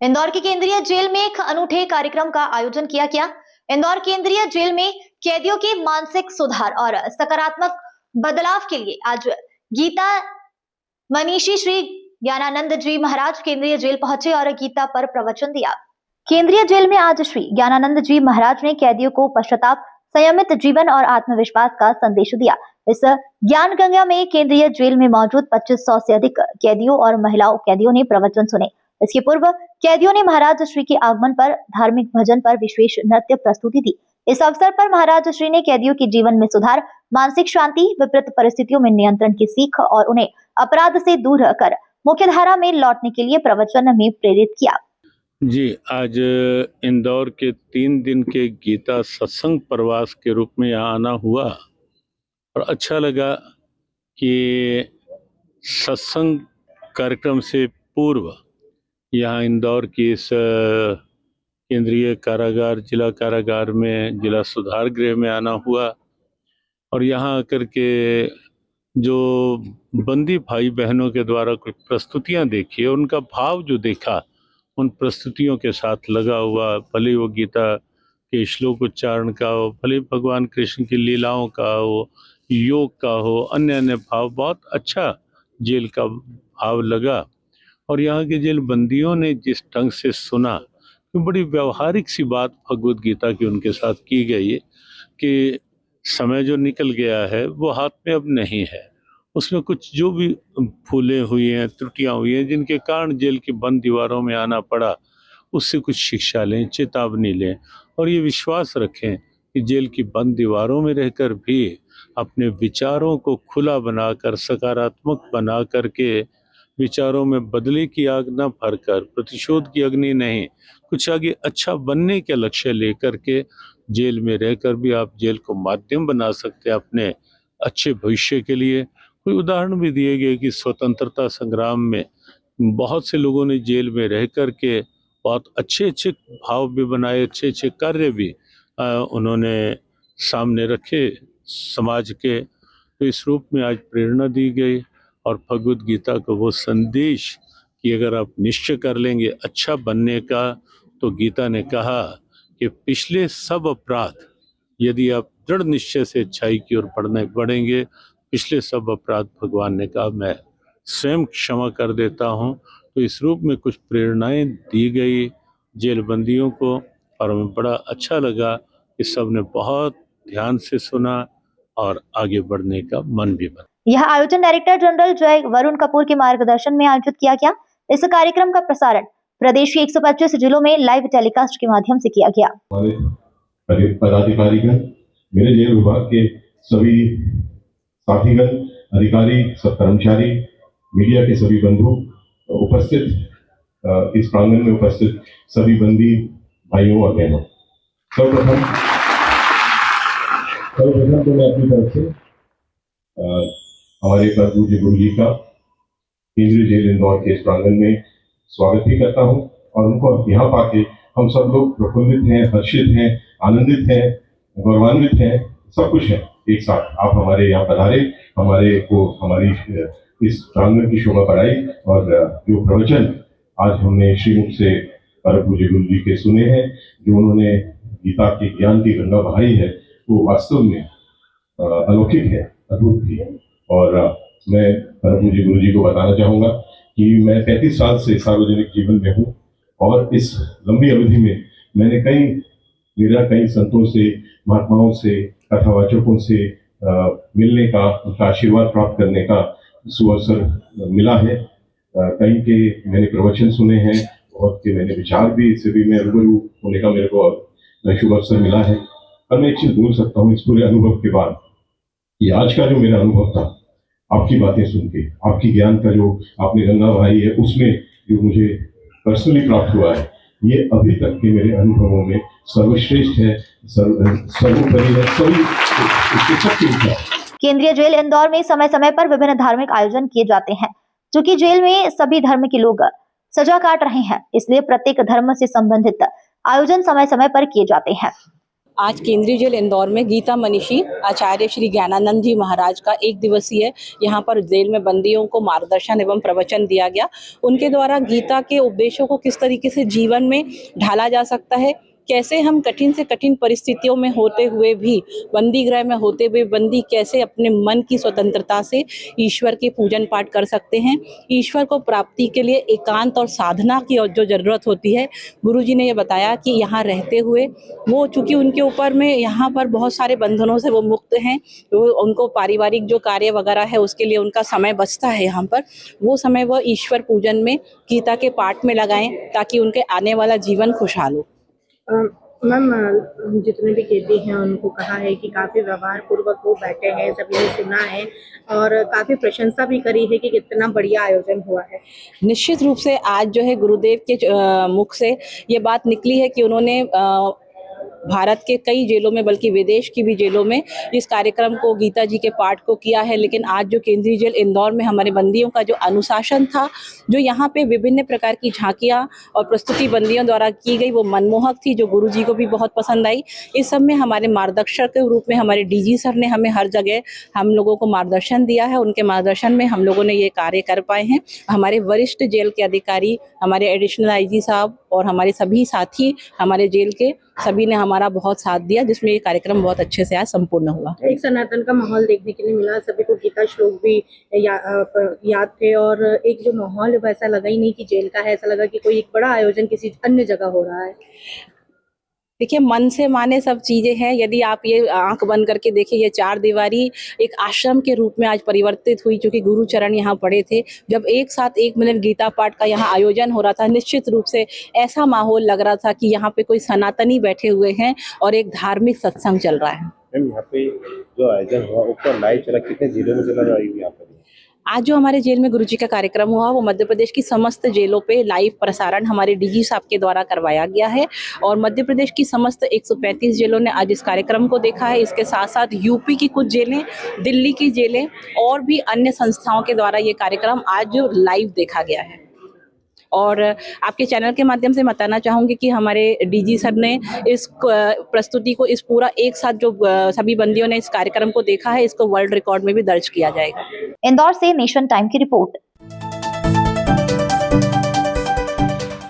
इंदौर की केंद्रीय जेल में एक अनूठे कार्यक्रम का आयोजन किया गया। इंदौर केंद्रीय जेल में कैदियों के मानसिक सुधार और सकारात्मक बदलाव के लिए आज गीता मनीषी श्री ज्ञानानंद जी महाराज केंद्रीय जेल पहुंचे और गीता पर प्रवचन दिया। केंद्रीय जेल में आज श्री ज्ञानानंद जी महाराज ने कैदियों को पश्चाताप, संयमित जीवन और आत्मविश्वास का संदेश दिया। इस ज्ञान गंगा में केंद्रीय जेल में मौजूद 2500 से अधिक कैदियों और महिलाओं कैदियों ने प्रवचन सुने। इसके पूर्व कैदियों ने महाराज श्री के आगमन पर धार्मिक भजन पर विशेष नृत्य प्रस्तुति दी। इस अवसर पर महाराज श्री ने कैदियों के जीवन में सुधार, मानसिक शांति, विपरीत परिस्थितियों में नियंत्रण की सीख और उन्हें अपराध से दूर कर मुख्यधारा में लौटने के लिए प्रवचन में प्रेरित किया। जी, आज इंदौर के 3 दिन के गीता सत्संग प्रवास के रूप में यहाँ आना हुआ और अच्छा लगा कि सत्संग कार्यक्रम से पूर्व यहाँ इंदौर की इस केंद्रीय कारागार, जिला कारागार में, जिला सुधार गृह में आना हुआ और यहाँ आकर के जो बंदी भाई बहनों के द्वारा कुछ प्रस्तुतियाँ देखी और उनका भाव जो देखा, उन प्रस्तुतियों के साथ लगा हुआ, भले वो गीता के श्लोक उच्चारण का हो, भले भगवान कृष्ण की लीलाओं का हो, योग का हो, अन्य अन्य भाव, बहुत अच्छा जेल का भाव लगा। और यहाँ के जेल बंदियों ने जिस ढंग से सुना, तो बड़ी व्यवहारिक सी बात भगवद गीता की उनके साथ की गई है कि समय जो निकल गया है वो हाथ में अब नहीं है। उसमें कुछ जो भी भूलें हुई हैं, त्रुटियां हुई हैं, जिनके कारण जेल की बंद दीवारों में आना पड़ा, उससे कुछ शिक्षा लें, चेतावनी लें और ये विश्वास रखें कि जेल की बंद दीवारों में रहकर भी अपने विचारों को खुला बनाकर, सकारात्मक बना करके, विचारों में बदले की आग न भरकर, प्रतिशोध की अग्नि नहीं, कुछ आगे अच्छा बनने के लक्ष्य लेकर के जेल में रहकर भी आप जेल को माध्यम बना सकते हैं अपने अच्छे भविष्य के लिए। कोई उदाहरण भी दिए गए कि स्वतंत्रता संग्राम में बहुत से लोगों ने जेल में रह कर के बहुत अच्छे अच्छे भाव भी बनाए, अच्छे अच्छे कार्य भी उन्होंने सामने रखे समाज के। तो इस रूप में आज प्रेरणा दी गई और भगवद गीता का वो संदेश कि अगर आप निश्चय कर लेंगे अच्छा बनने का, तो गीता ने कहा कि पिछले सब अपराध, यदि आप दृढ़ निश्चय से अच्छाई की ओर बढ़ेंगे, पिछले सब अपराध भगवान ने कहा मैं स्वयं क्षमा कर देता हूँ। तो इस रूप में कुछ प्रेरणाएं दी गई जेल बंदियों को और हमें बड़ा अच्छा लगा कि सब ने बहुत ध्यान से सुना और आगे बढ़ने का मन भी बना। यह आयोजन डायरेक्टर जनरल जय वरुण कपूर के मार्गदर्शन में आयोजित किया गया। इस कार्यक्रम का प्रसारण प्रदेश के 125 जिलों में लाइव टेलीकास्ट के माध्यम से किया गया। पदाधिकारीगण, मेरे जेल विभाग के सभी साथीगण, अधिकारी, सब कर्मचारी, मीडिया के सभी बंधु, उपस्थित इस प्रांगण में उपस्थित सभी बंदी भाइयों और बहनों, सर्वप्रथम तो मैं अपनी तरफ से हमारे पूज्य गुरु जी का केंद्रीय जेल इंदौर के इस प्रांगण में स्वागत भी करता हूं और उनको यहाँ पाके हम सब लोग प्रफुल्लित हैं, हर्षित हैं, आनंदित हैं, गौरवान्वित हैं, सब कुछ है एक साथ। आप हमारे यहाँ पधारे, हमारी इस प्रांगण की शोभा बढ़ाई और जो प्रवचन आज हमने श्रीमुख से परम पूज्य गुरु जी के सुने हैं, जो उन्होंने गीता के ज्ञान की गंगा बहाई है, वो वास्तव में अलौकिक है, अद्भुत थी। और मैं परम पूज्य गुरु जी को बताना चाहूँगा कि मैं 35 साल से सार्वजनिक जीवन में हूँ और इस लंबी अवधि में मैंने कई संतों से, महात्माओं से, कथावाचकों से मिलने का, उनका आशीर्वाद प्राप्त करने का सुअवसर मिला है। कई के मैंने प्रवचन सुने हैं, बहुत के मैंने विचार भी, इससे भी मैं रूबरू होने का मेरे को शुभ अवसर मिला है। पर मैं एक चीज बोल सकता हूँ इस पूरे अनुभव के बाद कि आज का जो मेरा अनुभव था, आपकी बातें सुन के, आपकी ज्ञान का जो आपने गंगा बहाई है, उसमें जो मुझे पर्सनली प्राप्त हुआ है, ये अभी तक के मेरे अनुभवों में सर्वश्रेष्ठ है, सर्वोपरि है, सभी। केंद्रीय जेल इंदौर में समय समय पर विभिन्न धार्मिक आयोजन किए जाते हैं। चूंकि जेल में सभी धर्म के लोग सजा काट रहे हैं, इसलिए प्रत्येक धर्म से संबंधित आयोजन समय समय पर किए जाते हैं। आज केंद्रीय जेल इंदौर में गीता मनीषी आचार्य श्री ज्ञानानंद जी महाराज का एक दिवसीय यहाँ पर जेल में बंदियों को मार्गदर्शन एवं प्रवचन दिया गया। उनके द्वारा गीता के उपदेशों को किस तरीके से जीवन में ढाला जा सकता है, कैसे हम कठिन से कठिन परिस्थितियों में होते हुए भी, बंदी गृह में होते हुए बंदी कैसे अपने मन की स्वतंत्रता से ईश्वर के पूजन पाठ कर सकते हैं। ईश्वर को प्राप्ति के लिए एकांत और साधना की जो ज़रूरत होती है, गुरुजी ने ये बताया कि यहाँ रहते हुए वो, चूँकि उनके ऊपर में यहाँ पर बहुत सारे बंधनों से वो मुक्त हैं, तो उनको पारिवारिक जो कार्य वगैरह है उसके लिए उनका समय बचता है यहाँ पर, वो समय वह ईश्वर पूजन में, गीता के पाठ में लगाएं ताकि उनके आने वाला जीवन खुशहाल हो। मैम, जितने भी कैदी हैं उनको कहा है कि काफ़ी व्यवहार पूर्वक वो बैठे हैं, सभी ने सुना है और काफ़ी प्रशंसा भी करी है कि कितना बढ़िया आयोजन हुआ है। निश्चित रूप से आज जो है गुरुदेव के मुख से ये बात निकली है कि उन्होंने भारत के कई जेलों में, बल्कि विदेश की भी जेलों में इस कार्यक्रम को, गीता जी के पाठ को किया है। लेकिन आज जो केंद्रीय जेल इंदौर में हमारे बंदियों का जो अनुशासन था, जो यहाँ पे विभिन्न प्रकार की झांकियाँ और प्रस्तुति बंदियों द्वारा की गई, वो मनमोहक थी, जो गुरुजी को भी बहुत पसंद आई। इस सब में हमारे मार्गदर्शक के रूप में हमारे डीजी सर ने हमें हर जगह हम लोगों को मार्गदर्शन दिया है। उनके मार्गदर्शन में हम लोगों ने ये कार्य कर पाए हैं। हमारे वरिष्ठ जेल के अधिकारी, हमारे एडिशनल आईजी साहब और हमारे सभी साथी, हमारे जेल के सभी ने हमारा बहुत साथ दिया, जिसमें ये कार्यक्रम बहुत अच्छे से आज संपूर्ण हुआ। एक सनातन का माहौल देखने के लिए मिला, सभी को गीता श्लोक भी याद थे और एक जो माहौल है वैसा लगा ही नहीं कि जेल का है, ऐसा लगा कि कोई एक बड़ा आयोजन किसी अन्य जगह हो रहा है। देखिए, मन से माने सब चीज़ें हैं। यदि आप ये आंख बंद करके देखिए, ये चार दीवारी एक आश्रम के रूप में आज परिवर्तित हुई, क्योंकि गुरु चरण यहाँ पड़े थे। जब एक साथ 1 मिनट गीता पाठ का यहाँ आयोजन हो रहा था, निश्चित रूप से ऐसा माहौल लग रहा था कि यहाँ पे कोई सनातनी बैठे हुए हैं और एक धार्मिक सत्संग चल रहा है। मैम, यहाँ पे जो आयोजन हुआ ऊपर लाइव चला, कितने जिलों में चला जाएगी यहाँ पर? आज जो हमारे जेल में गुरुजी का कार्यक्रम हुआ, वो मध्य प्रदेश की समस्त जेलों पे लाइव प्रसारण हमारे डीजी साहब के द्वारा करवाया गया है और मध्य प्रदेश की समस्त 135 जेलों ने आज इस कार्यक्रम को देखा है। इसके साथ साथ यूपी की कुछ जेलें, दिल्ली की जेलें और भी अन्य संस्थाओं के द्वारा ये कार्यक्रम आज लाइव देखा गया है। और आपके चैनल के माध्यम से बताना चाहूँगी कि हमारे डीजी सर ने इस प्रस्तुति को, इस पूरा एक साथ जो सभी बंदियों ने इस कार्यक्रम को देखा है, इसको वर्ल्ड रिकॉर्ड में भी दर्ज किया जाएगा। इंदौर से नेशन टाइम की रिपोर्ट।